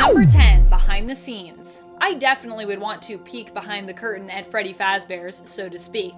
Number 10, behind the scenes. I definitely would want to peek behind the curtain at Freddy Fazbear's, so to speak.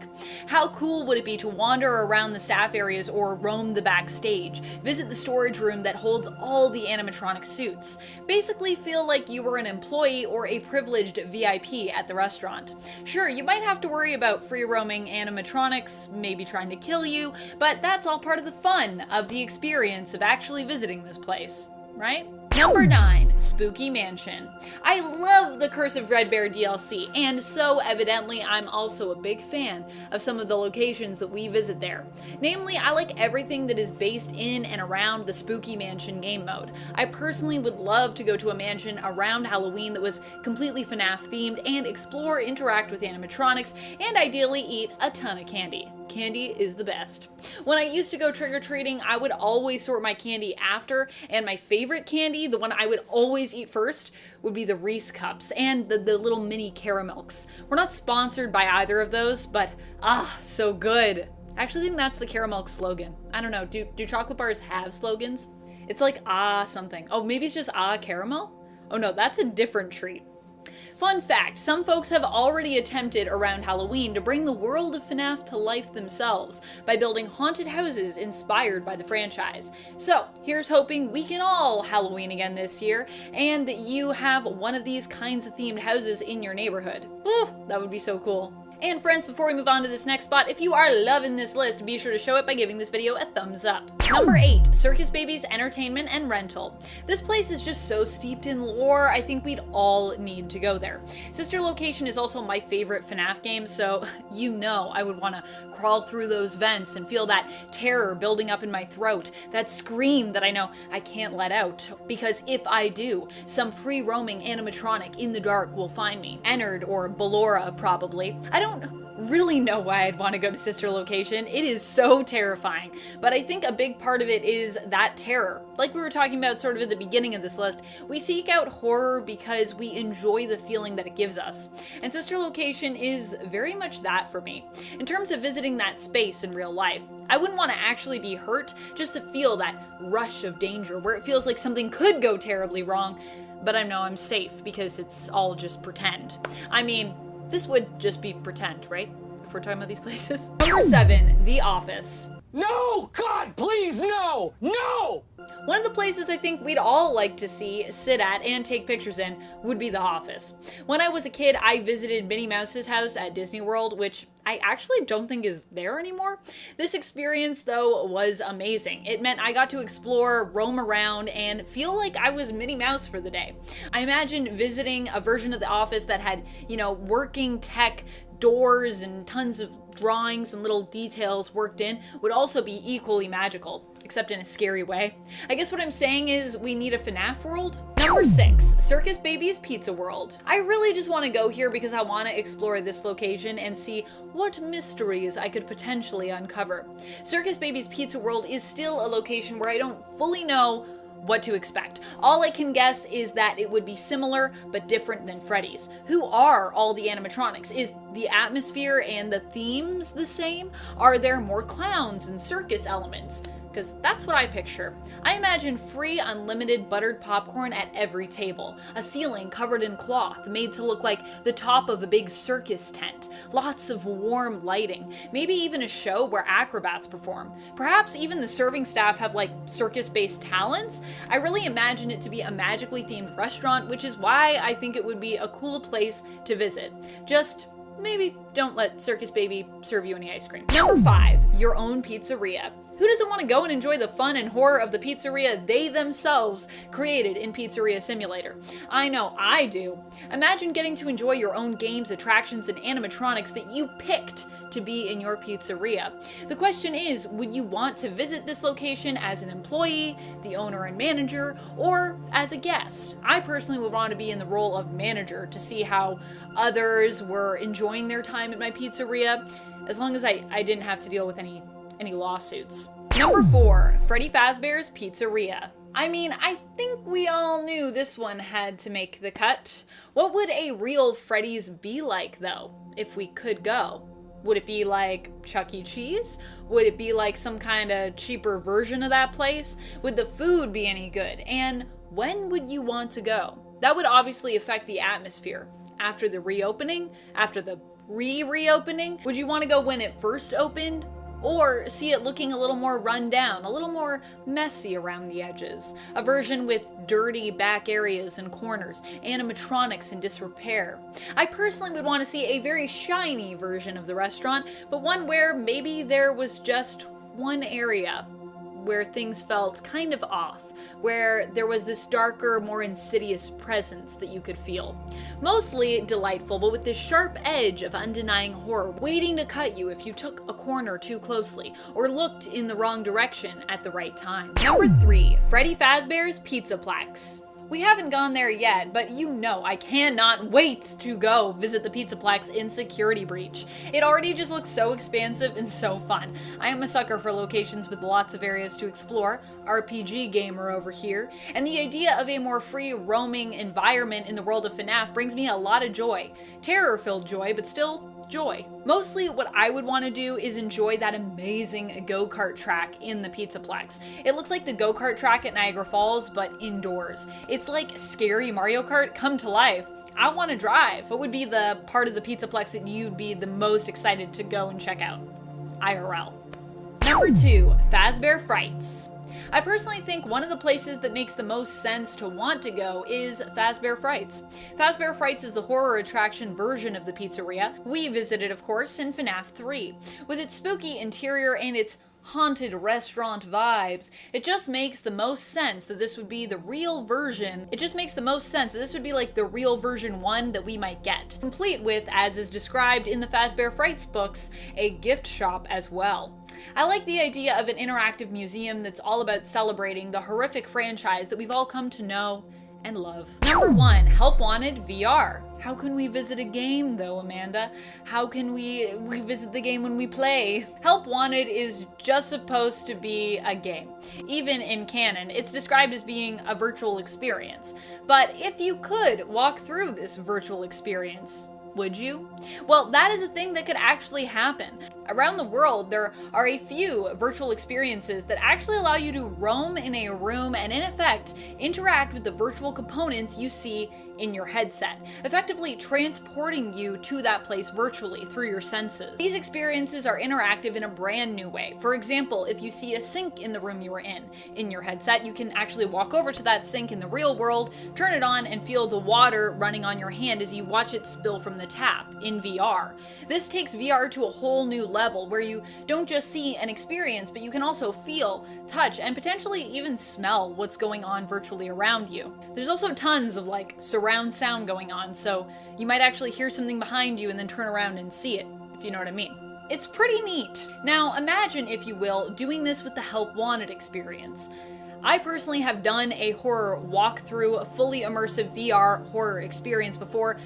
How cool would it be to wander around the staff areas or roam the backstage, visit the storage room that holds all the animatronic suits, basically feel like you were an employee or a privileged VIP at the restaurant. Sure, you might have to worry about free-roaming animatronics, maybe trying to kill you, but that's all part of the fun of the experience of actually visiting this place, right? Number 9, Spooky Mansion. I love the Curse of Dreadbear DLC, and so evidently I'm also a big fan of some of the locations that we visit there. Namely, I like everything that is based in and around the Spooky Mansion game mode. I personally would love to go to a mansion around Halloween that was completely FNAF themed and explore, interact with animatronics, and ideally eat a ton of candy. Candy is the best. When I used to go trick-or-treating, I would always sort my candy after, and my favorite candy, the one I would always eat first, would be the Reese Cups and the little mini Caramilks. We're not sponsored by either of those, but so good. I actually think that's the Caramilk slogan. I don't know, do chocolate bars have slogans? It's like something. Oh, maybe it's just caramel? Oh no, that's a different treat. Fun fact, some folks have already attempted around Halloween to bring the world of FNAF to life themselves by building haunted houses inspired by the franchise. So here's hoping we can all Halloween again this year and that you have one of these kinds of themed houses in your neighborhood. That would be so cool. And friends, before we move on to this next spot, if you are loving this list, be sure to show it by giving this video a thumbs up. Number 8, Circus Baby's Entertainment and Rental. This place is just so steeped in lore, I think we'd all need to go there. Sister Location is also my favorite FNAF game, so you know I would want to crawl through those vents and feel that terror building up in my throat, that scream that I know I can't let out, because if I do, some free-roaming animatronic in the dark will find me. Ennard or Ballora, probably. I don't really know why I'd want to go to Sister Location. It is so terrifying, but I think a big part of it is that terror. Like we were talking about sort of at the beginning of this list, we seek out horror because we enjoy the feeling that it gives us. And Sister Location is very much that for me. In terms of visiting that space in real life, I wouldn't want to actually be hurt, just to feel that rush of danger where it feels like something could go terribly wrong, but I know I'm safe because it's all just pretend. I mean, this would just be pretend, right? If we're talking about these places. Number 7, The Office. No! God, please, no! No! One of the places I think we'd all like to see, sit at, and take pictures in would be the office. When I was a kid, I visited Minnie Mouse's house at Disney World, which I actually don't think is there anymore. This experience, though, was amazing. It meant I got to explore, roam around, and feel like I was Minnie Mouse for the day. I imagine visiting a version of the office that had, working tech, doors, and tons of drawings and little details worked in would also be equally magical, except in a scary way. I guess what I'm saying is we need a FNAF world. Number 6, Circus Baby's Pizza World. I really just want to go here because I want to explore this location and see what mysteries I could potentially uncover. Circus Baby's Pizza World is still a location where I don't fully know what to expect. All I can guess is that it would be similar but different than Freddy's. Who are all the animatronics? Is the atmosphere and the themes the same? Are there more clowns and circus elements? Because that's what I picture. I imagine free, unlimited buttered popcorn at every table, a ceiling covered in cloth made to look like the top of a big circus tent, lots of warm lighting, maybe even a show where acrobats perform. Perhaps even the serving staff have like circus-based talents. I really imagine it to be a magically themed restaurant, which is why I think it would be a cool place to visit. Just maybe don't let Circus Baby serve you any ice cream. Number 5, your own pizzeria. Who doesn't want to go and enjoy the fun and horror of the pizzeria they themselves created in Pizzeria Simulator? I know I do. Imagine getting to enjoy your own games, attractions, and animatronics that you picked to be in your pizzeria. The question is, would you want to visit this location as an employee, the owner and manager, or as a guest? I personally would want to be in the role of manager to see how others were enjoying their time at my pizzeria, as long as I didn't have to deal with any lawsuits. Number 4, Freddy Fazbear's Pizzeria. I mean, I think we all knew this one had to make the cut. What would a real Freddy's be like, though, if we could go? Would it be like Chuck E. Cheese? Would it be like some kind of cheaper version of that place? Would the food be any good? And when would you want to go? That would obviously affect the atmosphere. After the reopening, after the reopening, would you want to go when it first opened? Or see it looking a little more run down, a little more messy around the edges. A version with dirty back areas and corners, animatronics in disrepair. I personally would want to see a very shiny version of the restaurant, but one where maybe there was just one area where things felt kind of off, where there was this darker, more insidious presence that you could feel. Mostly delightful, but with this sharp edge of undenying horror, waiting to cut you if you took a corner too closely, or looked in the wrong direction at the right time. Number 3, Freddy Fazbear's Pizzaplex. We haven't gone there yet, but you know I cannot wait to go visit the Pizzaplex in Security Breach. It already just looks so expansive and so fun. I am a sucker for locations with lots of areas to explore, RPG gamer over here, and the idea of a more free roaming environment in the world of FNAF brings me a lot of joy. Terror-filled joy, but still joy. Mostly what I would want to do is enjoy that amazing go-kart track in the Pizzaplex. It looks like the go-kart track at Niagara Falls, but indoors. It's like Scary Mario Kart come to life. I want to drive. What would be the part of the Pizzaplex that you'd be the most excited to go and check out? IRL. Number 2, FAZBEAR FRIGHTS. I personally think one of the places that makes the most sense to want to go is FAZBEAR FRIGHTS. FAZBEAR FRIGHTS is the horror attraction version of the pizzeria. We visited, of course, in FNAF 3. With its spooky interior and its haunted restaurant vibes, it just makes the most sense that this would be the real version. It just makes the most sense that this would be like the real version 1 that we might get. Complete with, as is described in the FAZBEAR FRIGHTS books, a gift shop as well. I like the idea of an interactive museum that's all about celebrating the horrific franchise that we've all come to know and love. Number 1, Help Wanted VR. How can we visit a game though, Amanda? How can we visit the game when we play? Help Wanted is just supposed to be a game. Even in canon, it's described as being a virtual experience. But if you could walk through this virtual experience, would you? Well, that is a thing that could actually happen. Around the world, there are a few virtual experiences that actually allow you to roam in a room and, in effect, interact with the virtual components you see in your headset, effectively transporting you to that place virtually through your senses. These experiences are interactive in a brand new way. For example, if you see a sink in the room you were in your headset, you can actually walk over to that sink in the real world, turn it on, and feel the water running on your hand as you watch it spill from the tap in VR. This takes VR to a whole new level where you don't just see an experience, but you can also feel, touch, and potentially even smell what's going on virtually around you. There's also tons of surround sound going on, so you might actually hear something behind you and then turn around and see it, if you know what I mean. It's pretty neat. Now imagine, if you will, doing this with the Help Wanted experience. I personally have done a horror walkthrough, a fully immersive VR horror experience before,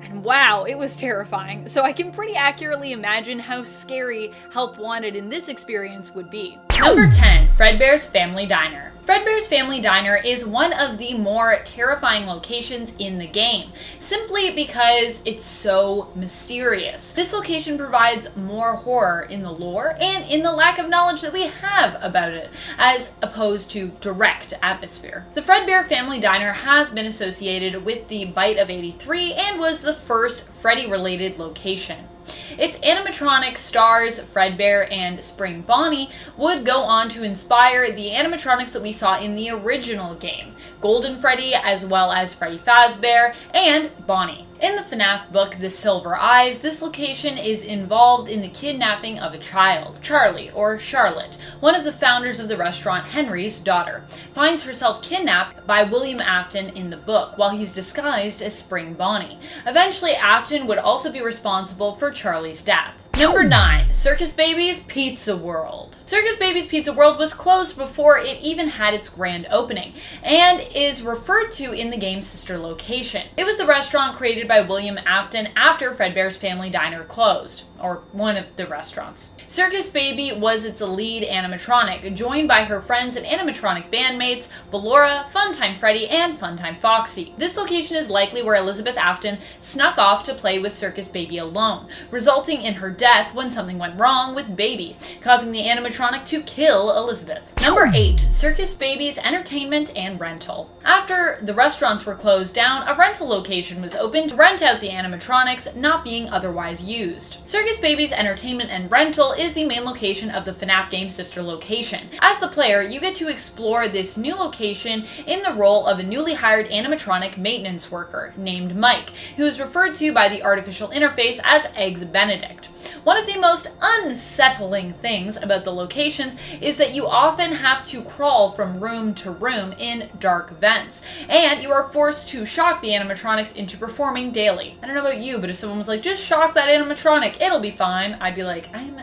and wow, it was terrifying. So I can pretty accurately imagine how scary Help Wanted in this experience would be. Number 10, FREDBEAR'S Family Diner. FREDBEAR'S Family Diner is one of the more terrifying locations in the game, simply because it's so mysterious. This location provides more horror in the lore and in the lack of knowledge that we have about it, as opposed to direct atmosphere. The FREDBEAR Family Diner has been associated with the Bite of 83 and was the first Freddy-related location. Its animatronic stars, Fredbear and Spring Bonnie, would go on to inspire the animatronics that we saw in the original game, Golden Freddy as well as Freddy Fazbear and Bonnie. In the FNAF book, The Silver Eyes, this location is involved in the kidnapping of a child. Charlie, or Charlotte, one of the founders of the restaurant, Henry's daughter, finds herself kidnapped by William Afton in the book, while he's disguised as Spring Bonnie. Eventually, Afton would also be responsible for Charlie's death. Number 9, Circus Baby's Pizza World. Circus Baby's Pizza World was closed before it even had its grand opening, and is referred to in the game's sister location. It was the restaurant created by William Afton after Fredbear's Family Diner closed, or one of the restaurants. Circus Baby was its lead animatronic, joined by her friends and animatronic bandmates, Ballora, Funtime Freddy, and Funtime Foxy. This location is likely where Elizabeth Afton snuck off to play with Circus Baby alone, resulting in her death death when something went wrong with Baby, causing the animatronic to kill Elizabeth. Number 8. Circus Baby's entertainment and rental. After the restaurants were closed down, a rental location was opened to rent out the animatronics not being otherwise used. Circus Baby's entertainment and rental is the main location of the FNAF game sister location. As the player, you get to explore this new location in the role of a newly hired animatronic maintenance worker named Mike, who is referred to by the artificial interface as Eggs Benedict. One of the most unsettling things about the locations is that you often have to crawl from room to room in dark vents, and you are forced to shock the animatronics into performing daily. I don't know about you, but if someone was like, just shock that animatronic, it'll be fine, I'd be like, I'm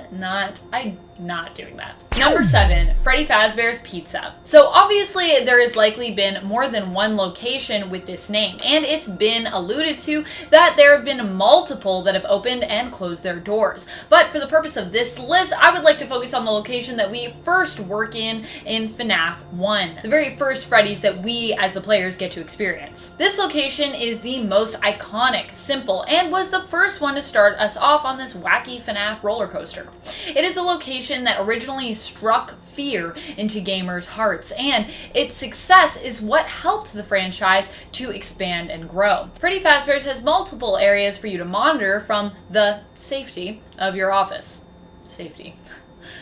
not doing that. Number 7, Freddy Fazbear's Pizza. So obviously there has likely been more than one location with this name, and it's been alluded to that there have been multiple that have opened and closed their doors. But for the purpose of this list, I would like to focus on the location that we first work in FNAF 1, the very first Freddy's that we as the players get to experience. This location is the most iconic, simple, and was the first one to start us off on this wacky FNAF roller coaster. It is the location that originally struck fear into gamers' hearts, and its success is what helped the franchise to expand and grow. Freddy Fazbear's has multiple areas for you to monitor from the safety of your office. Safety.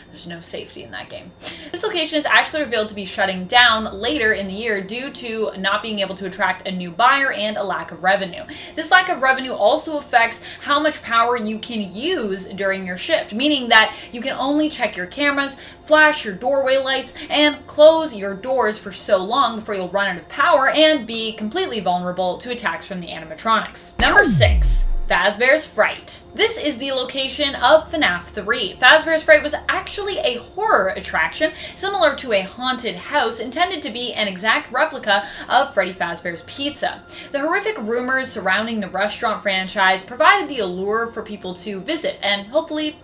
There's no safety in that game. This location is actually revealed to be shutting down later in the year due to not being able to attract a new buyer and a lack of revenue. This lack of revenue also affects how much power you can use during your shift, meaning that you can only check your cameras, flash your doorway lights, and close your doors for so long before you'll run out of power and be completely vulnerable to attacks from the animatronics. Number 6. FAZBEAR'S Fright. This is the location of FNAF 3. FAZBEAR'S Fright was actually a horror attraction similar to a haunted house intended to be an exact replica of Freddy Fazbear's Pizza. The horrific rumors surrounding the restaurant franchise provided the allure for people to visit and hopefully,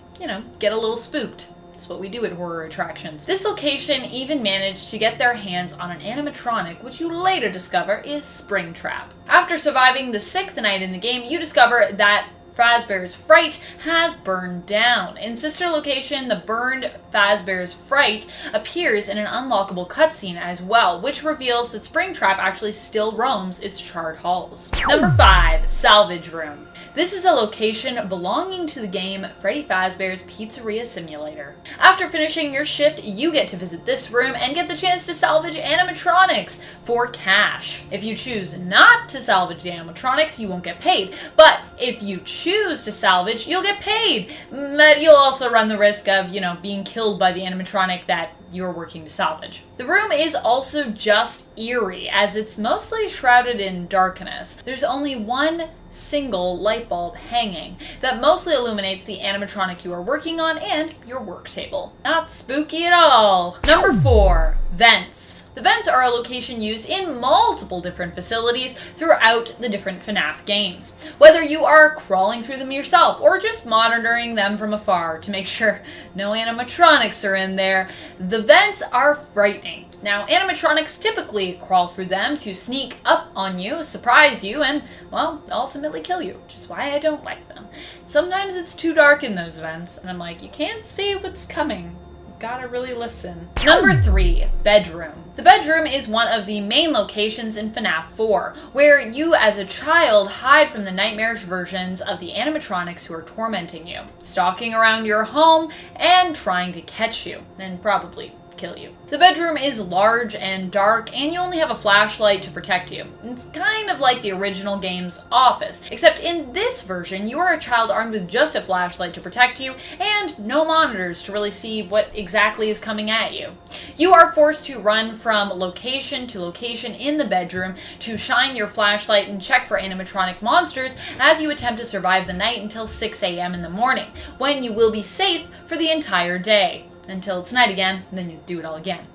get a little spooked. What we do at horror attractions. This location even managed to get their hands on an animatronic, which you later discover is Springtrap. After surviving the 6th night in the game, you discover that FAZBEAR'S Fright has burned down. In sister location, the burned FAZBEAR'S Fright appears in an unlockable cutscene as well, which reveals that Springtrap actually still roams its charred halls. Number 5, Salvage Room. This is a location belonging to the game Freddy Fazbear's Pizzeria Simulator. After finishing your shift, you get to visit this room and get the chance to salvage animatronics for cash. If you choose not to salvage the animatronics, you won't get paid, but if you choose to salvage, you'll get paid. But you'll also run the risk of, being killed by the animatronic that you're working to salvage. The room is also just eerie, as it's mostly shrouded in darkness. There's only one single light bulb hanging that mostly illuminates the animatronic you are working on and your work table. Not spooky at all. Number 4, Vents. The vents are a location used in multiple different facilities throughout the different FNAF games. Whether you are crawling through them yourself or just monitoring them from afar to make sure no animatronics are in there, the vents are frightening. Now, animatronics typically crawl through them to sneak up on you, surprise you, and, well, ultimately kill you, which is why I don't like them. Sometimes it's too dark in those vents, and I'm like, you can't see what's coming. Gotta really listen. Number 3, Bedroom. The bedroom is one of the main locations in FNAF 4, where you as a child hide from the nightmarish versions of the animatronics who are tormenting you, stalking around your home and trying to catch you, and probably kill you. The bedroom is large and dark, and you only have a flashlight to protect you. It's kind of like the original game's office, except in this version, you are a child armed with just a flashlight to protect you, and no monitors to really see what exactly is coming at you. You are forced to run from location to location in the bedroom to shine your flashlight and check for animatronic monsters as you attempt to survive the night until 6 a.m. in the morning, when you will be safe for the entire day. Until it's night again, and then you do it all again.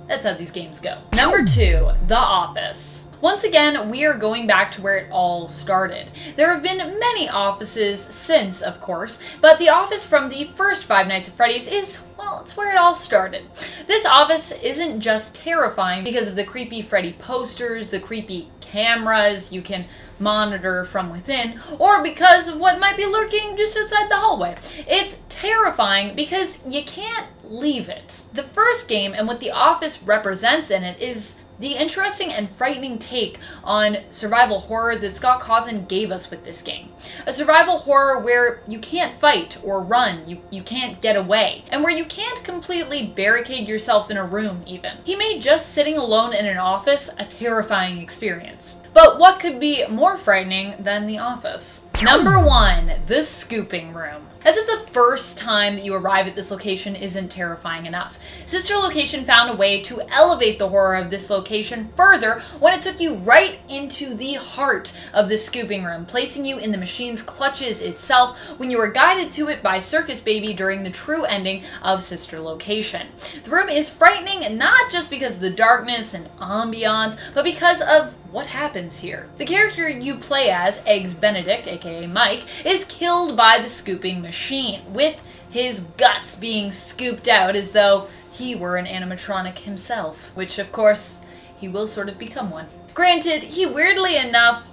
That's how these games go. Number 2, The Office. Once again, we are going back to where it all started. There have been many offices since, of course, but the office from the first Five Nights at Freddy's is, well, it's where it all started. This office isn't just terrifying because of the creepy Freddy posters, the creepy cameras you can monitor from within, or because of what might be lurking just outside the hallway. It's terrifying because you can't leave it. The first game and what the office represents in it is the interesting and frightening take on survival horror that Scott Cawthon gave us with this game. A survival horror where you can't fight or run, you can't get away, and where you can't completely barricade yourself in a room even. He made just sitting alone in an office a terrifying experience. But what could be more frightening than The Office? Number 1, the scooping room. As if the first time that you arrive at this location isn't terrifying enough, Sister Location found a way to elevate the horror of this location further when it took you right into the heart of the scooping room, placing you in the machine's clutches itself when you were guided to it by Circus Baby during the true ending of Sister Location. The room is frightening not just because of the darkness and ambiance, but because of what happens here. The character you play as, Eggs Benedict, aka Mike, is killed by the scooping machine, with his guts being scooped out as though he were an animatronic himself, which of course, he will sort of become one. Granted, he weirdly enough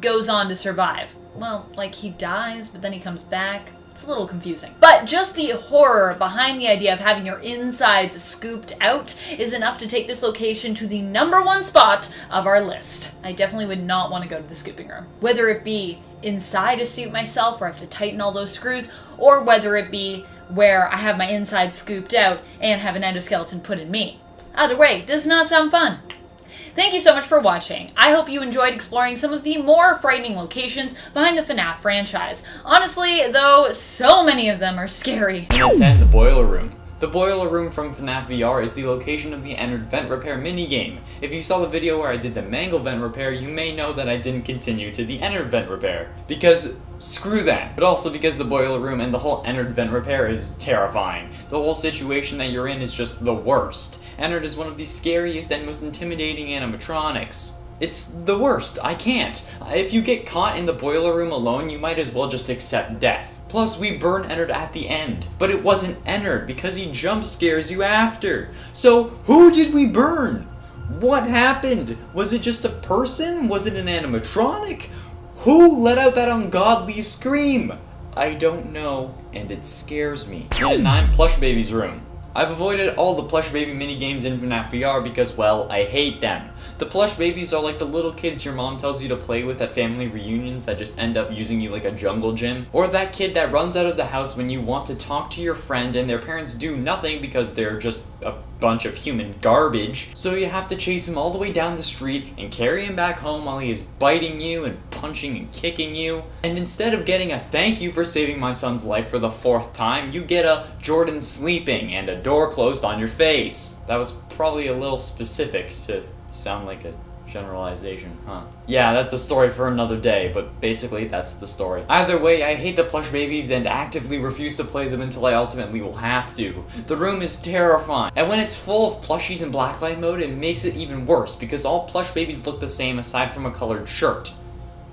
goes on to survive. Well, like he dies, but then he comes back. It's a little confusing. But just the horror behind the idea of having your insides scooped out is enough to take this location to the number 1 spot of our list. I definitely would not want to go to the scooping room. Whether it be inside a suit myself where I have to tighten all those screws, or whether it be where I have my inside scooped out and have an endoskeleton put in me. Either way, does not sound fun. Thank you so much for watching. I hope you enjoyed exploring some of the more frightening locations behind the FNAF franchise. Honestly, though, so many of them are scary. Number 10, the Boiler Room. The Boiler Room from FNAF VR is the location of the Entered Vent Repair minigame. If you saw the video where I did the Mangle Vent Repair, you may know that I didn't continue to the Entered Vent Repair. Because screw that. But also because the Boiler Room and the whole Entered Vent Repair is terrifying. The whole situation that you're in is just the worst. Entered is one of the scariest and most intimidating animatronics. It's the worst. I can't. If you get caught in the Boiler Room alone, you might as well just accept death. Plus, we burn Entered at the end. But it wasn't Entered because he jump scares you after. So, who did we burn? What happened? Was it just a person? Was it an animatronic? Who let out that ungodly scream? I don't know, and it scares me. Minute 9, Plush Baby's Room. I've avoided all the Plush Baby minigames in FNAF VR because, well, I hate them. The plush babies are like the little kids your mom tells you to play with at family reunions that just end up using you like a jungle gym. Or that kid that runs out of the house when you want to talk to your friend and their parents do nothing because they're just a bunch of human garbage. So you have to chase him all the way down the street and carry him back home while he is biting you and punching and kicking you. And instead of getting a thank you for saving my son's life for the 4th time, you get a Jordan sleeping and a door closed on your face. That was probably a little specific to sound like a generalization, huh? Yeah, that's a story for another day, but basically that's the story. Either way, I hate the plush babies and actively refuse to play them until I ultimately will have to. The room is terrifying, and when it's full of plushies in blacklight mode, it makes it even worse because all plush babies look the same aside from a colored shirt.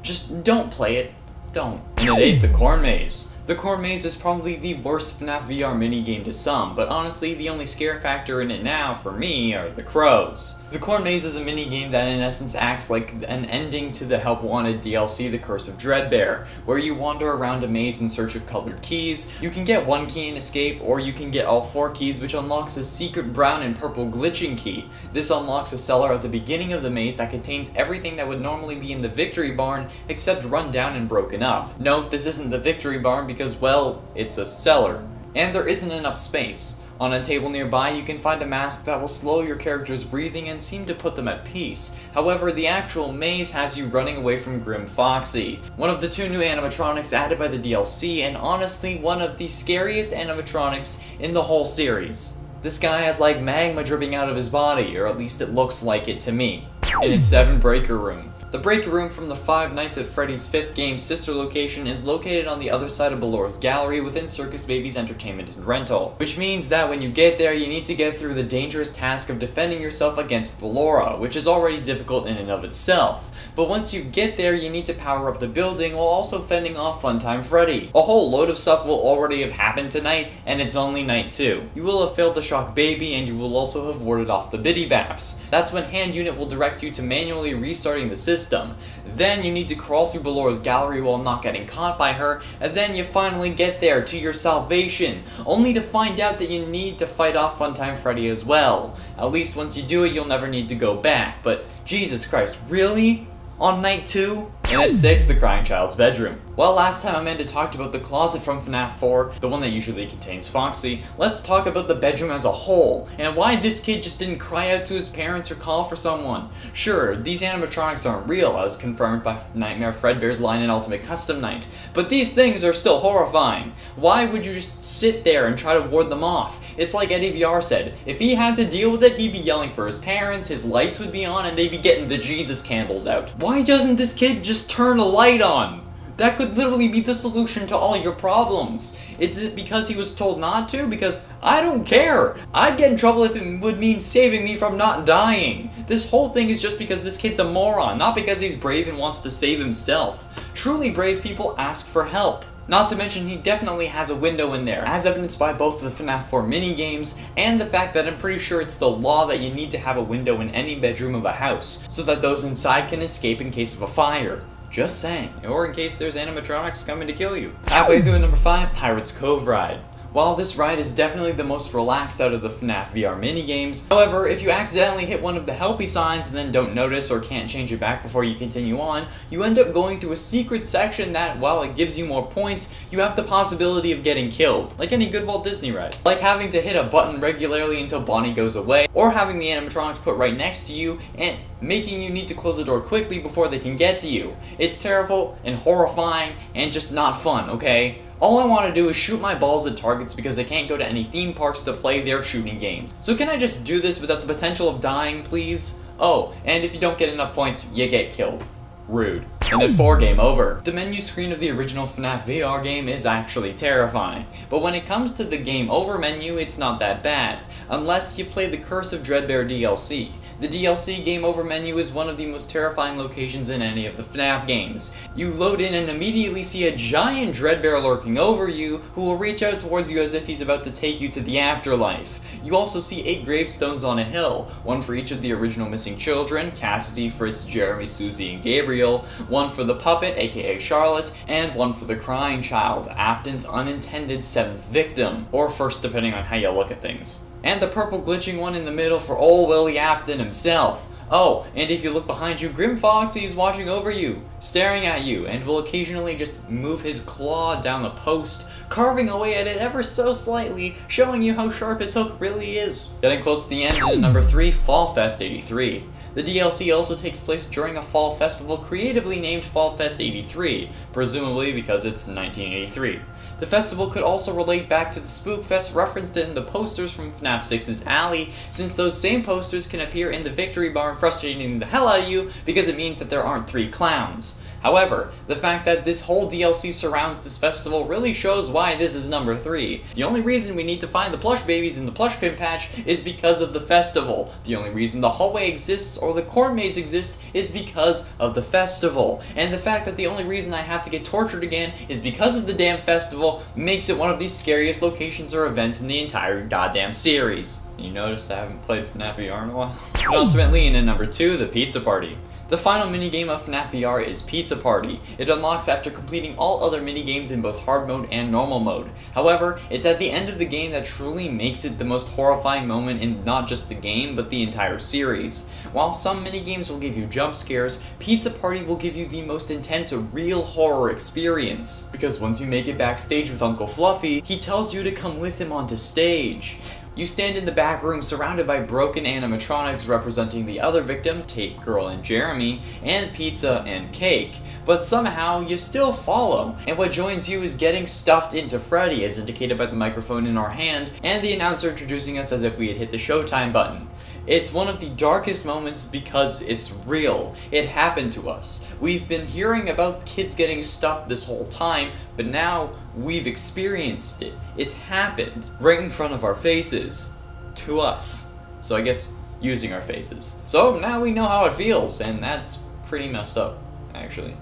Just don't play it. Don't. Minute 8, the Corn Maze. The Corn Maze is probably the worst FNAF VR minigame to some, but honestly the only scare factor in it now, for me, are the crows. The Corn Maze is a minigame that in essence acts like an ending to the Help Wanted DLC The Curse of Dreadbear, where you wander around a maze in search of colored keys. You can get 1 key and escape, or you can get all 4 keys, which unlocks a secret brown and purple glitching key. This unlocks a cellar at the beginning of the maze that contains everything that would normally be in the Victory Barn, except run down and broken up. Note, this isn't the Victory Barn because, well, it's a cellar. And there isn't enough space. On a table nearby, you can find a mask that will slow your character's breathing and seem to put them at peace. However, the actual maze has you running away from Grim Foxy, one of the 2 new animatronics added by the DLC, and honestly, one of the scariest animatronics in the whole series. This guy has like magma dripping out of his body, or at least it looks like it to me. Minute 7, Breaker Room. The Breaker Room from the 5 Nights at Freddy's 5th game sister location is located on the other side of Ballor's Gallery within Circus Baby's Entertainment and Rental, which means that when you get there, you need to get through the dangerous task of defending yourself against Ballora, which is already difficult in and of itself. But once you get there, you need to power up the building while also fending off Funtime Freddy. A whole load of stuff will already have happened tonight, and it's only night 2. You will have failed to shock baby, and you will also have warded off the biddy baps. That's when hand unit will direct you to manually restarting the system. Then you need to crawl through Bellora's gallery while not getting caught by her, and then you finally get there to your salvation, only to find out that you need to fight off Funtime Freddy as well. At least once you do it, you'll never need to go back, but Jesus Christ, really? On night 2? And at 6, the crying child's bedroom. Well, last time Amanda talked about the closet from FNAF 4, the one that usually contains Foxy, let's talk about the bedroom as a whole, and why this kid just didn't cry out to his parents or call for someone. Sure, these animatronics aren't real, as confirmed by Nightmare FREDBEAR'S line in Ultimate Custom Night, but these things are still horrifying. Why would you just sit there and try to ward them off? It's like Eddie VR said, if he had to deal with it, he'd be yelling for his parents, his lights would be on, and they'd be getting the Jesus candles out. Why doesn't this kid just turn a light on? That could literally be the solution to all your problems. Is it because he was told not to? Because I don't care. I'd get in trouble if it would mean saving me from not dying. This whole thing is just because this kid's a moron, not because he's brave and wants to save himself. Truly brave people ask for help. Not to mention he definitely has a window in there, as evidenced by both the FNAF 4 minigames and the fact that I'm pretty sure it's the law that you need to have a window in any bedroom of a house, so that those inside can escape in case of a fire. Just saying, or in case there's animatronics coming to kill you. Halfway through at number 5, Pirate's Cove ride. While this ride is definitely the most relaxed out of the FNAF VR minigames, however, if you accidentally hit one of the helpy signs and then don't notice or can't change it back before you continue on, you end up going to a secret section that, while it gives you more points, you have the possibility of getting killed, like any good Walt Disney ride. Like having to hit a button regularly until Bonnie goes away, or having the animatronics put right next to you and making you need to close the door quickly before they can get to you. It's terrible and horrifying and just not fun, okay? All I want to do is shoot my balls at targets because I can't go to any theme parks to play their shooting games. So can I just do this without the potential of dying, please? Oh, and if you don't get enough points, you get killed. Rude. And at 4, game over. The menu screen of the original FNAF VR game is actually terrifying, but when it comes to the game over menu, it's not that bad, unless you play the Curse of Dreadbear DLC. The DLC game over menu is one of the most terrifying locations in any of the FNAF games. You load in and immediately see a giant Dreadbear lurking over you, who will reach out towards you as if he's about to take you to the afterlife. You also see 8 gravestones on a hill, one for each of the original missing children, Cassidy, Fritz, Jeremy, Susie, and Gabriel, one for the puppet, aka Charlotte, and one for the crying child, Afton's unintended 7th victim, or first depending on how you look at things. And the purple glitching one in the middle for old Willie Afton himself. Oh, and if you look behind you, Grim Foxy is watching over you, staring at you, and will occasionally just move his claw down the post, carving away at it ever so slightly, showing you how sharp his hook really is. Getting close to the end, at number 3, Fall Fest 83. The DLC also takes place during a fall festival creatively named Fall Fest 83, presumably because it's 1983. The festival could also relate back to the Spook Fest referenced in the posters from FNAF 6's Alley, since those same posters can appear in the Victory Bar, frustrating the hell out of you because it means that there aren't 3 clowns. However, the fact that this whole DLC surrounds this festival really shows why this is number 3. The only reason we need to find the plush babies in the Plushkin Patch is because of the festival. The only reason the hallway exists or the corn maze exists is because of the festival. And the fact that the only reason I have to get tortured again is because of the damn festival makes it one of the scariest locations or events in the entire goddamn series. You notice I haven't played FNAF VR in a while? But ultimately, in at number 2, the Pizza Party. The final minigame of FNAF VR is Pizza Party. It unlocks after completing all other minigames in both hard mode and normal mode. However, it's at the end of the game that truly makes it the most horrifying moment in not just the game, but the entire series. While some minigames will give you jump scares, Pizza Party will give you the most intense real horror experience. Because once you make it backstage with Uncle Fluffy, he tells you to come with him onto stage. You stand in the back room surrounded by broken animatronics representing the other victims, Tape Girl and Jeremy, and Pizza and Cake, but somehow you still follow, and what joins you is getting stuffed into Freddy as indicated by the microphone in our hand, and the announcer introducing us as if we had hit the Showtime button. It's one of the darkest moments because it's real. It happened to us. We've been hearing about kids getting stuffed this whole time, but now we've experienced it. It's happened right in front of our faces. To us. So I guess using our faces. So now we know how it feels, and that's pretty messed up, actually.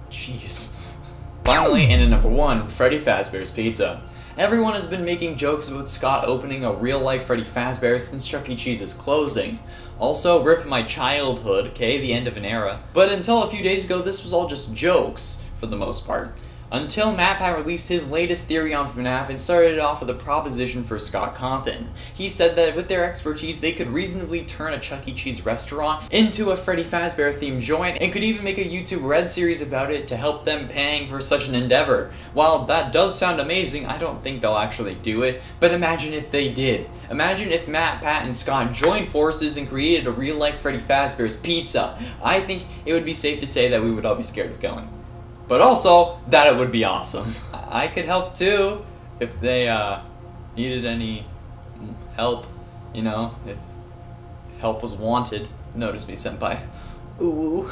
Jeez. Finally, in at number 1, Freddy Fazbear's Pizza. Everyone has been making jokes about Scott opening a real-life Freddy Fazbear since Chuck E. Cheese's closing. Also, rip my childhood, okay, the end of an era. But until a few days ago, this was all just jokes, for the most part. Until MatPat released his latest theory on FNAF and started it off with a proposition for Scott Cawthon. He said that with their expertise, they could reasonably turn a Chuck E. Cheese restaurant into a Freddy Fazbear themed joint and could even make a YouTube Red series about it to help them paying for such an endeavor. While that does sound amazing, I don't think they'll actually do it, but imagine if they did. Imagine if MatPat and Scott joined forces and created a real-life Freddy Fazbear's Pizza. I think it would be safe to say that we would all be scared of going. But also, that it would be awesome. I could help too, if they needed any help, you know, if help was wanted. Notice me, senpai. Ooh.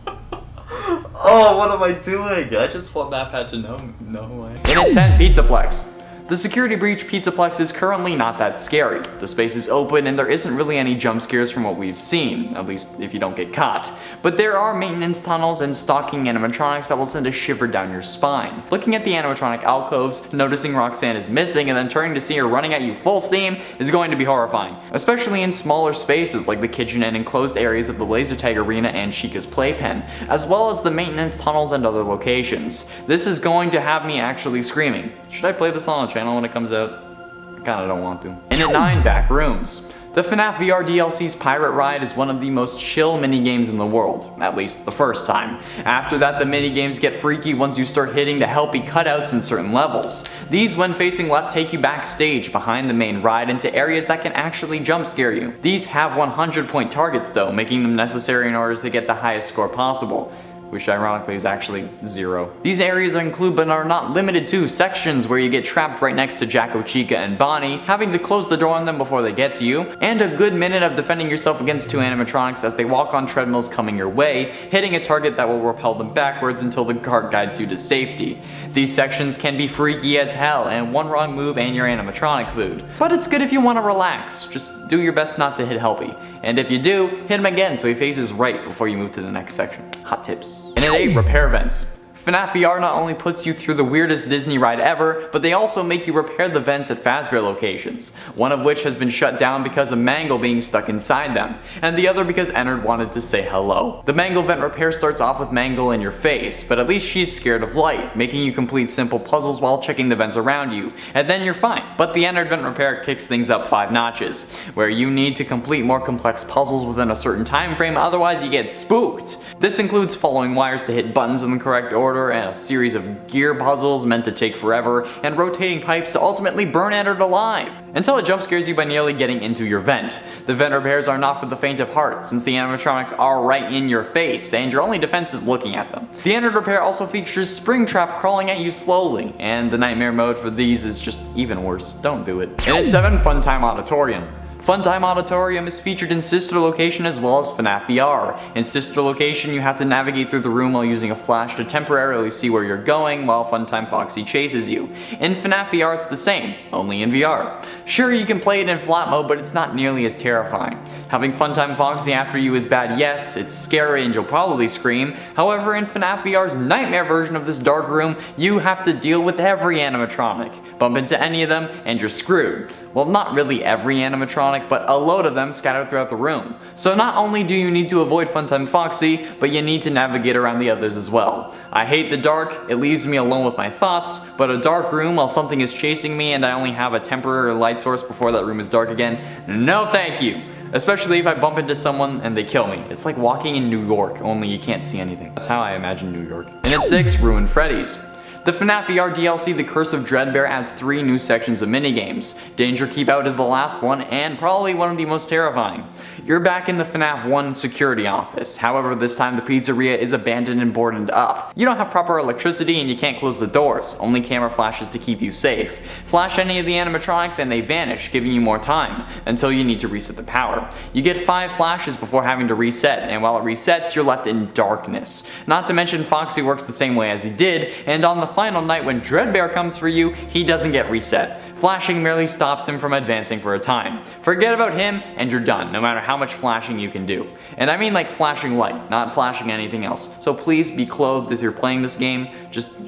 Oh, what am I doing? I just want MatPat to know who I am. In at 10, Pizzaplex. The security breach Pizzaplex is currently not that scary. The space is open and there isn't really any jump scares from what we've seen, at least if you don't get caught. But there are maintenance tunnels and stalking animatronics that will send a shiver down your spine. Looking at the animatronic alcoves, noticing Roxanne is missing, and then turning to see her running at you full steam is going to be horrifying. Especially in smaller spaces like the kitchen and enclosed areas of the laser tag arena and Chica's playpen, as well as the maintenance tunnels and other locations. This is going to have me actually screaming. Should I play this on the channel when it comes out? I kinda don't want to. In at 9, Back Rooms. The FNAF VR DLC's Pirate Ride is one of the most chill minigames in the world, at least the first time. After that, the minigames get freaky once you start hitting the helpy cutouts in certain levels. These, when facing left, take you backstage behind the main ride into areas that can actually jump scare you. These have 100-point targets though, making them necessary in order to get the highest score possible, which ironically is actually 0. These areas include but are not limited to sections where you get trapped right next to Jacko, Chica, and Bonnie, having to close the door on them before they get to you, and a good minute of defending yourself against 2 animatronics as they walk on treadmills coming your way, hitting a target that will repel them backwards until the cart guides you to safety. These sections can be freaky as hell, and one wrong move and you're animatronic food. But it's good if you want to relax, just do your best not to hit Helpy. And if you do, hit him again so he faces right before you move to the next section. Hot tips. And at 8, Repair Vents. FNAF VR not only puts you through the weirdest Disney ride ever, but they also make you repair the vents at FazBear locations, one of which has been shut down because of Mangle being stuck inside them, and the other because Ennard wanted to say hello. The Mangle vent repair starts off with Mangle in your face, but at least she's scared of light, making you complete simple puzzles while checking the vents around you, and then you're fine. But the Ennard vent repair kicks things up 5 notches, where you need to complete more complex puzzles within a certain time frame, otherwise you get spooked. This includes following wires to hit buttons in the correct order, and a series of gear puzzles meant to take forever, and rotating pipes to ultimately burn Ennard alive, until it jump scares you by nearly getting into your vent. The vent repairs are not for the faint of heart, since the animatronics are right in your face, and your only defense is looking at them. The Ennard repair also features Springtrap crawling at you slowly, and the nightmare mode for these is just even worse. Don't do it. And at 7, Funtime Auditorium. Funtime Auditorium is featured in Sister Location as well as FNAF VR. In Sister Location, you have to navigate through the room while using a flash to temporarily see where you're going while Funtime Foxy chases you. In FNAF VR, it's the same, only in VR. Sure, you can play it in flat mode, but it's not nearly as terrifying. Having Funtime Foxy after you is bad, yes, it's scary and you'll probably scream. However, in FNAF VR's nightmare version of this dark room, you have to deal with every animatronic. Bump into any of them, and you're screwed. Well, not really every animatronic, but a load of them scattered throughout the room. So not only do you need to avoid Funtime Foxy, but you need to navigate around the others as well. I hate the dark, it leaves me alone with my thoughts, but a dark room while something is chasing me and I only have a temporary light source before that room is dark again, no thank you! Especially if I bump into someone and they kill me. It's like walking in New York, only you can't see anything. That's how I imagine New York. And at 6, Ruined Freddy's. The FNAF VR DLC The Curse of Dreadbear adds 3 new sections of minigames. Danger Keep Out is the last one, and probably one of the most terrifying. You're back in the FNAF 1 security office, however this time the pizzeria is abandoned and boarded up. You don't have proper electricity and you can't close the doors, only camera flashes to keep you safe. Flash any of the animatronics and they vanish, giving you more time, until you need to reset the power. You get 5 flashes before having to reset, and while it resets you're left in darkness. Not to mention Foxy works the same way as he did, and on the final night when Dreadbear comes for you, he doesn't get reset. Flashing merely stops him from advancing for a time. Forget about him and you're done, no matter how much flashing you can do. And I mean like flashing light, not flashing anything else. So please be clothed if you're playing this game, just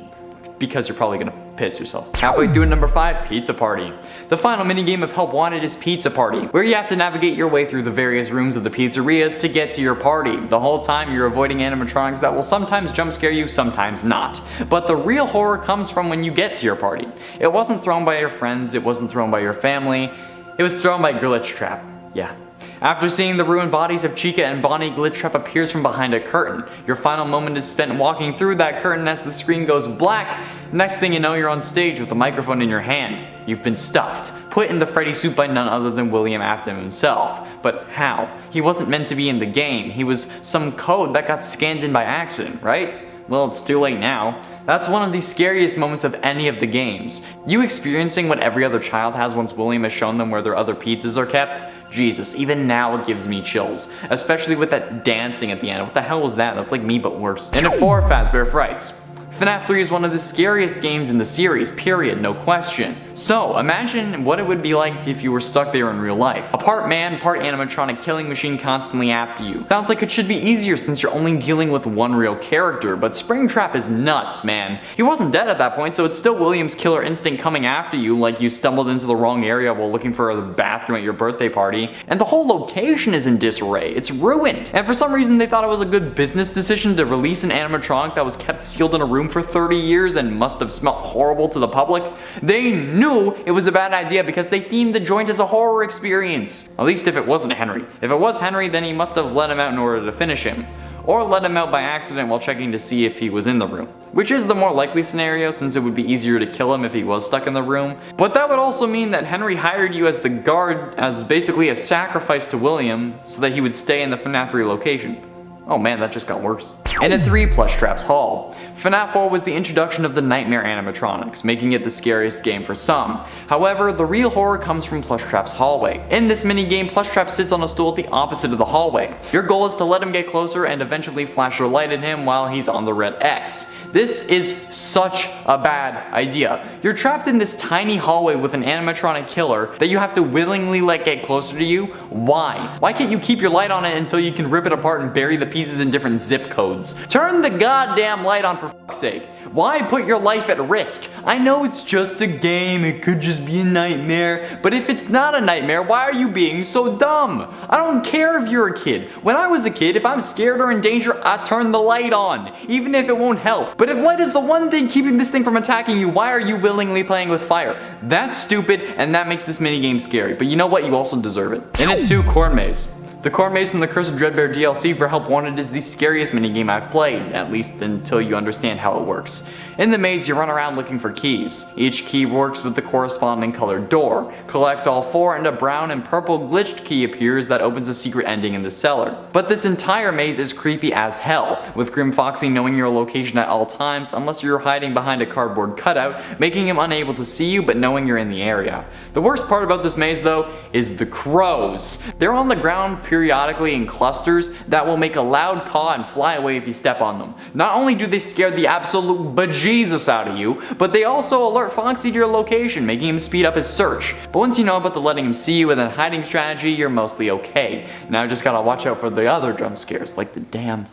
because you're probably gonna piss yourself. Halfway through number 5, Pizza Party. The final minigame of Help Wanted is Pizza Party, where you have to navigate your way through the various rooms of the pizzerias to get to your party. The whole time you're avoiding animatronics that will sometimes jump scare you, sometimes not. But the real horror comes from when you get to your party. It wasn't thrown by your friends, it wasn't thrown by your family, it was thrown by Glitch Trap. Yeah. After seeing the ruined bodies of Chica and Bonnie, Glitch Trap appears from behind a curtain. Your final moment is spent walking through that curtain as the screen goes black. Next thing you know, you're on stage with a microphone in your hand. You've been stuffed, put in the Freddy suit by none other than William Afton himself. But how? He wasn't meant to be in the game. He was some code that got scanned in by accident, right? Well, it's too late now. That's one of the scariest moments of any of the games. You experiencing what every other child has once William has shown them where their other pizzas are kept? Jesus, even now it gives me chills. Especially with that dancing at the end. What the hell was that? That's like me but worse. And at 4, FAZBEAR'S FRIGHTS. FNAF 3 is one of the scariest games in the series, period, no question. So, imagine what it would be like if you were stuck there in real life. A part man, part animatronic killing machine constantly after you. Sounds like it should be easier since you're only dealing with one real character, but Springtrap is nuts, man. He wasn't dead at that point, so it's still William's killer instinct coming after you like you stumbled into the wrong area while looking for the bathroom at your birthday party. And the whole location is in disarray, it's ruined. And for some reason they thought it was a good business decision to release an animatronic that was kept sealed in a room for 30 years and must have smelled horrible to the public. They knew it was a bad idea because they themed the joint as a horror experience. At least if it wasn't Henry. If it was Henry, then he must have let him out in order to finish him. Or let him out by accident while checking to see if he was in the room. Which is the more likely scenario since it would be easier to kill him if he was stuck in the room. But that would also mean that Henry hired you as the guard as basically a sacrifice to William so that he would stay in the FNAF 3 location. Oh man, that just got worse. And at 3, Plush Trap's Hall. FNAF 4 was the introduction of the nightmare animatronics, making it the scariest game for some. However, the real horror comes from Plush Trap's hallway. In this minigame, Plush Trap sits on a stool at the opposite of the hallway. Your goal is to let him get closer and eventually flash your light at him while he's on the red X. This is such a bad idea. You're trapped in this tiny hallway with an animatronic killer that you have to willingly let get closer to you. Why? Why can't you keep your light on it until you can rip it apart and bury the pieces in different zip codes? Turn the goddamn light on for fuck's sake. Why put your life at risk? I know it's just a game, it could just be a nightmare, but if it's not a nightmare, why are you being so dumb? I don't care if you're a kid. When I was a kid, if I'm scared or in danger, I turn the light on, even if it won't help. But if light is the one thing keeping this thing from attacking you, why are you willingly playing with fire? That's stupid, and that makes this minigame scary, but you know what? You also deserve it. And at 2, Corn Maze. The Corn Maze from the Curse of Dreadbear DLC for Help Wanted is the scariest minigame I've played, at least until you understand how it works. In the maze, you run around looking for keys. Each key works with the corresponding colored door. Collect all 4 and a brown and purple glitched key appears that opens a secret ending in the cellar. But this entire maze is creepy as hell, with Grim Foxy knowing your location at all times unless you're hiding behind a cardboard cutout, making him unable to see you but knowing you're in the area. The worst part about this maze though is the crows. They're on the ground periodically in clusters that will make a loud caw and fly away if you step on them. Not only do they scare the absolute bejesus out of you, but they also alert Foxy to your location, making him speed up his search. But once you know about the letting him see you with a hiding strategy, you're mostly okay. Now just gotta watch out for the other jump scares, like the damn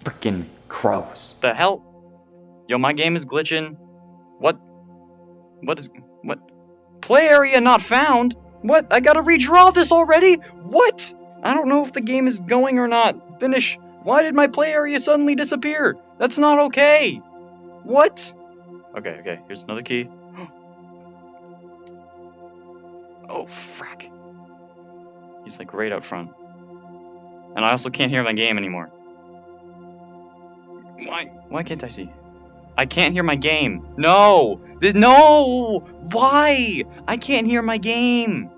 frickin' crows. The hell? Yo, my game is glitching. What? Play area not found? What? I gotta redraw this already? What? I don't know if the game is going or not. Finish. Why did my play area suddenly disappear? That's not okay. What? Okay, here's another key. Oh, frack. He's like right out front. And I also can't hear my game anymore. Why can't I see? I can't hear my game. No! No! Why? I can't hear my game.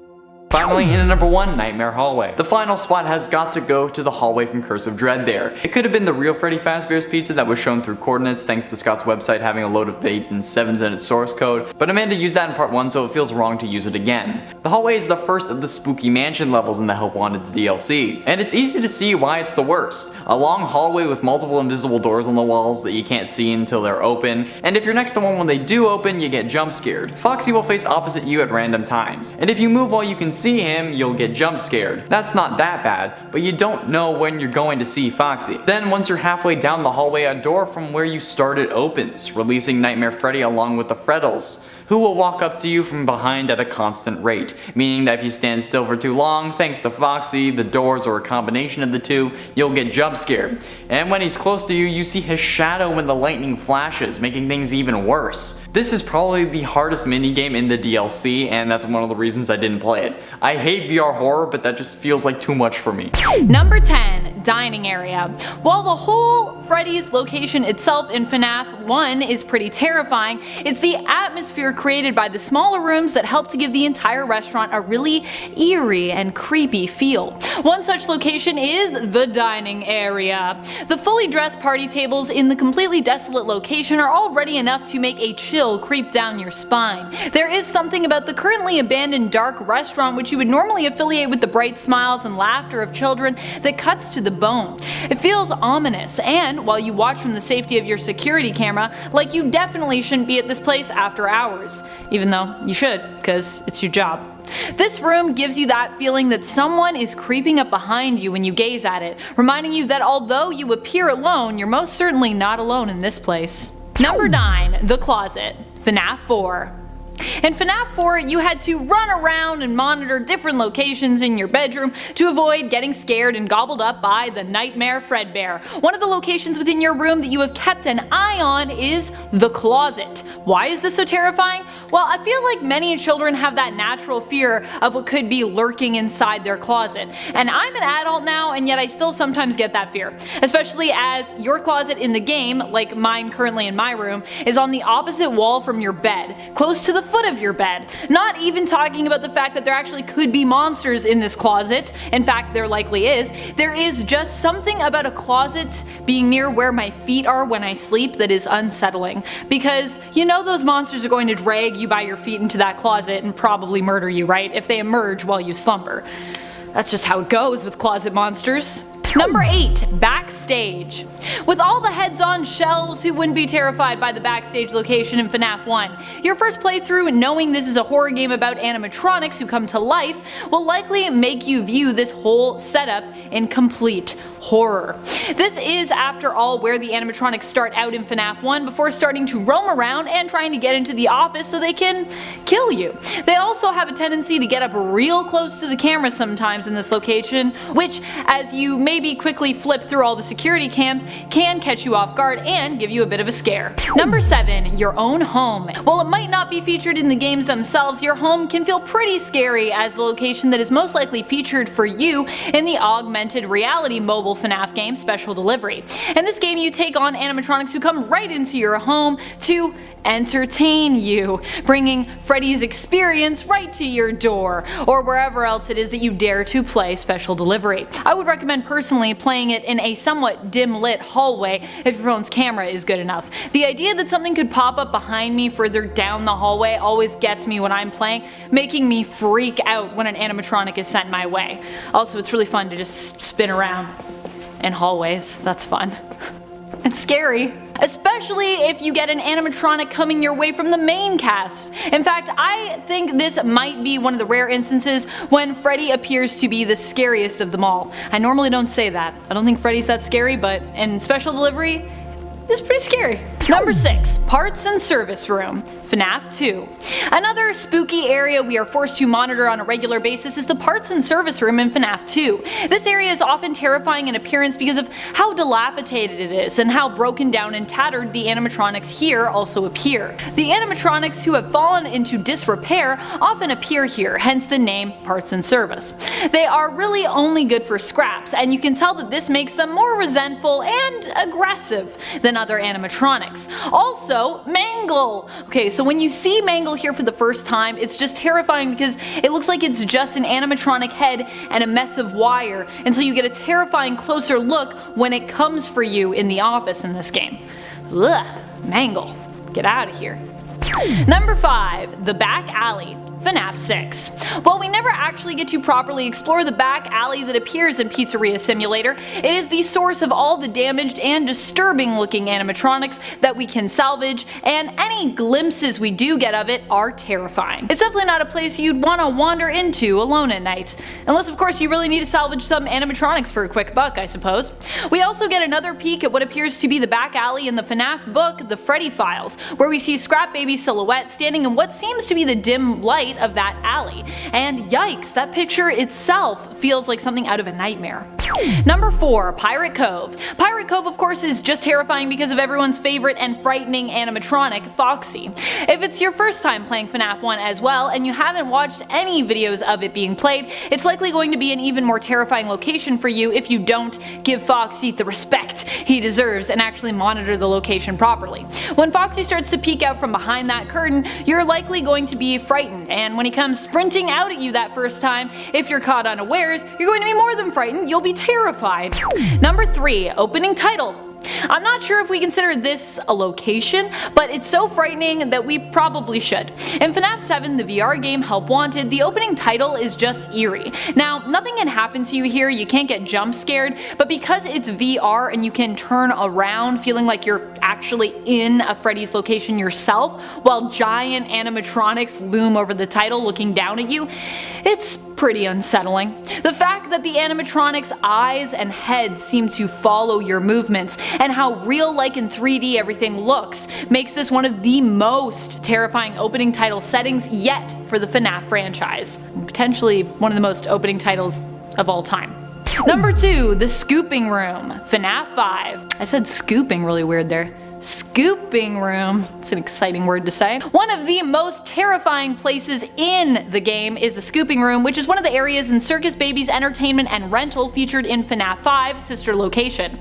Finally, in at number 1, Nightmare Hallway. The final spot has got to go to the hallway from Curse of Dread there. It could have been the real Freddy Fazbear's pizza that was shown through coordinates thanks to Scott's website having a load of 8 and 7s in its source code, but Amanda used that in part 1 so it feels wrong to use it again. The hallway is the first of the Spooky Mansion levels in the Help Wanted DLC, and it's easy to see why it's the worst. A long hallway with multiple invisible doors on the walls that you can't see until they're open, and if you're next to one when they do open, you get jump scared. Foxy will face opposite you at random times, and if you move while you can see him, you'll get jump scared. That's not that bad, but you don't know when you're going to see Foxy. Then once you're halfway down the hallway, a door from where you started opens, releasing Nightmare Freddy along with the FREDDE'S, who will walk up to you from behind at a constant rate, meaning that if you stand still for too long, thanks to Foxy, the doors, or a combination of the two, you'll get jump scared. And when he's close to you, you see his shadow when the lightning flashes, making things even worse. This is probably the hardest minigame in the DLC, and that's one of the reasons I didn't play it. I hate VR horror, but that just feels like too much for me. Number 10, Dining Area. While the whole Freddy's location itself in FNAF 1 is pretty terrifying, it's the atmosphere created by the smaller rooms that help to give the entire restaurant a really eerie and creepy feel. One such location is the dining area. The fully dressed party tables in the completely desolate location are already enough to make a chill creep down your spine. There is something about the currently abandoned dark restaurant which you would normally affiliate with the bright smiles and laughter of children that cuts to the bone. It feels ominous, and while you watch from the safety of your security camera, like you definitely shouldn't be at this place after hours. Even though you should, because it's your job. This room gives you that feeling that someone is creeping up behind you when you gaze at it, reminding you that although you appear alone, you're most certainly not alone in this place. Number 9, The Closet, FNAF 4. In FNAF 4, you had to run around and monitor different locations in your bedroom to avoid getting scared and gobbled up by the Nightmare Fredbear. One of the locations within your room that you have kept an eye on is the closet. Why is this so terrifying? Well, I feel like many children have that natural fear of what could be lurking inside their closet. And I'm an adult now, and yet I still sometimes get that fear. Especially as your closet in the game, like mine currently in my room, is on the opposite wall from your bed, close to the foot of your bed. Not even talking about the fact that there actually could be monsters in this closet. In fact, there likely is. There is just something about a closet being near where my feet are when I sleep that is unsettling. Because you know those monsters are going to drag you by your feet into that closet and probably murder you, right? If they emerge while you slumber. That's just how it goes with closet monsters. Number 8, Backstage. With all the heads on shelves, who wouldn't be terrified by the Backstage location in FNAF 1? Your first playthrough, knowing this is a horror game about animatronics who come to life, will likely make you view this whole setup in complete horror. This is, after all, where the animatronics start out in FNAF 1 before starting to roam around and trying to get into the office so they can kill you. They also have a tendency to get up real close to the camera sometimes in this location, which, as you maybe quickly flip through all the security cams, can catch you off guard and give you a bit of a scare. Number 7, your own home. While it might not be featured in the games themselves, your home can feel pretty scary as the location that is most likely featured for you in the augmented reality mobile FNAF game Special Delivery. In this game, you take on animatronics who come right into your home to entertain you, bringing Freddy's experience right to your door, or wherever else it is that you dare to play Special Delivery. I would recommend personally playing it in a somewhat dim lit hallway if your phone's camera is good enough. The idea that something could pop up behind me further down the hallway always gets me when I'm playing, making me freak out when an animatronic is sent my way. Also, it's really fun to just spin around in hallways. That's fun. It's scary. Especially if you get an animatronic coming your way from the main cast. In fact, I think this might be one of the rare instances when Freddy appears to be the scariest of them all. I normally don't say that. I don't think Freddy's that scary, but in Special Delivery, it's pretty scary. Number 6, Parts and Service Room, FNAF 2. Another spooky area we are forced to monitor on a regular basis is the Parts and Service Room in FNAF 2. This area is often terrifying in appearance because of how dilapidated it is and how broken down and tattered the animatronics here also appear. The animatronics who have fallen into disrepair often appear here, hence the name Parts and Service. They are really only good for scraps, and you can tell that this makes them more resentful and aggressive than than other animatronics. Also, Mangle! Okay, so when you see Mangle here for the first time, it's just terrifying because it looks like it's just an animatronic head and a mess of wire until you get a terrifying closer look when it comes for you in the office in this game. Ugh, Mangle. Get out of here. Number 5. The Back Alley. FNAF 6. While we never actually get to properly explore the back alley that appears in Pizzeria Simulator, it is the source of all the damaged and disturbing looking animatronics that we can salvage, and any glimpses we do get of it are terrifying. It's definitely not a place you'd want to wander into alone at night. Unless of course you really need to salvage some animatronics for a quick buck, I suppose. We also get another peek at what appears to be the back alley in the FNAF book, The Freddy Files, where we see Scrap Baby's silhouette standing in what seems to be the dim light of that alley. And yikes, that picture itself feels like something out of a nightmare. Number 4. Pirate Cove. Pirate Cove of course is just terrifying because of everyone's favorite and frightening animatronic, Foxy. If it's your first time playing FNAF 1 as well and you haven't watched any videos of it being played, it's likely going to be an even more terrifying location for you if you don't give Foxy the respect he deserves and actually monitor the location properly. When Foxy starts to peek out from behind that curtain, you're likely going to be frightened, and when he comes sprinting out at you that first time, if you're caught unawares, you're going to be more than frightened, you'll be terrified. Number 3. Opening title. I'm not sure if we consider this a location, but it's so frightening that we probably should. In FNAF 7, the VR game Help Wanted, the opening title is just eerie. Now, nothing can happen to you here, you can't get jump scared, but because it's VR and you can turn around feeling like you're actually in a Freddy's location yourself, while giant animatronics loom over the title looking down at you, it's pretty unsettling. The fact that the animatronics' eyes and heads seem to follow your movements, and how real-like in 3D everything looks, makes this one of the most terrifying opening title settings yet for the FNAF franchise. Potentially one of the most opening titles of all time. Number 2. The Scooping Room. FNAF 5. I said scooping really weird there. Scooping room. It's an exciting word to say. One of the most terrifying places in the game is the scooping room, which is one of the areas in Circus Baby's entertainment and rental featured in FNAF 5 sister location.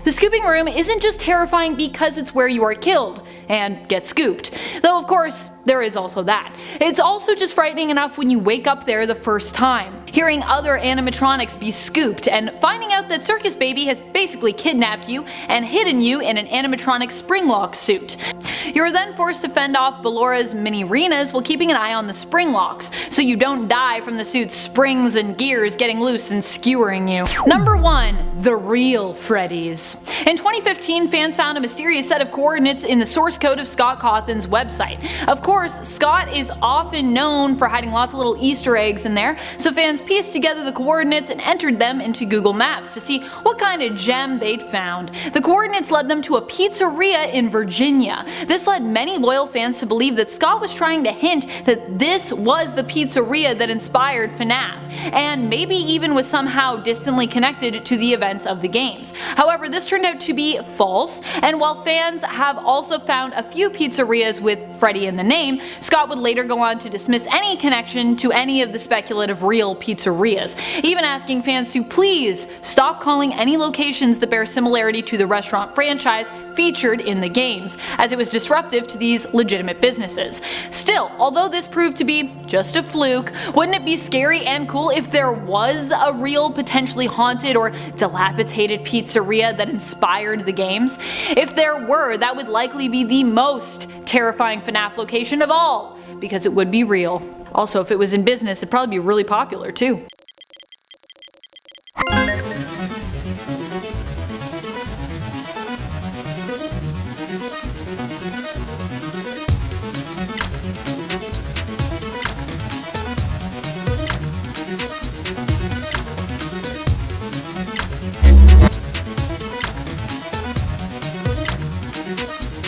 The scooping room isn't just terrifying because it's where you are killed and get scooped, though of course there is also that. It's also just frightening enough when you wake up there the first time, hearing other animatronics be scooped and finding out that Circus Baby has basically kidnapped you and hidden you in an animatronic spring lock suit. You are then forced to fend off Bellora's mini-renas while keeping an eye on the spring locks, so you don't die from the suit's springs and gears getting loose and skewering you. Number 1. The Real FREDDY'S. In 2015, fans found a mysterious set of coordinates in the source code of Scott Cawthon's website. Of course, Scott is often known for hiding lots of little Easter eggs in there, so fans pieced together the coordinates and entered them into Google Maps to see what kind of gem they'd found. The coordinates led them to a pizzeria in Virginia. This led many loyal fans to believe that Scott was trying to hint that this was the pizzeria that inspired FNAF, and maybe even was somehow distantly connected to the events of the games. However, this turned out to be false, and while fans have also found a few pizzerias with Freddy in the name, Scott would later go on to dismiss any connection to any of the speculative real pizzerias, even asking fans to please stop calling any locations that bear similarity to the restaurant franchise featured in the games, as it was disruptive to these legitimate businesses. Still, although this proved to be just a fluke, wouldn't it be scary and cool if there was a real, potentially haunted or dilapidated pizzeria that inspired the games? If there were, that would likely be the most terrifying FNAF location of all, because it would be real. Also, if it was in business, it'd probably be really popular too.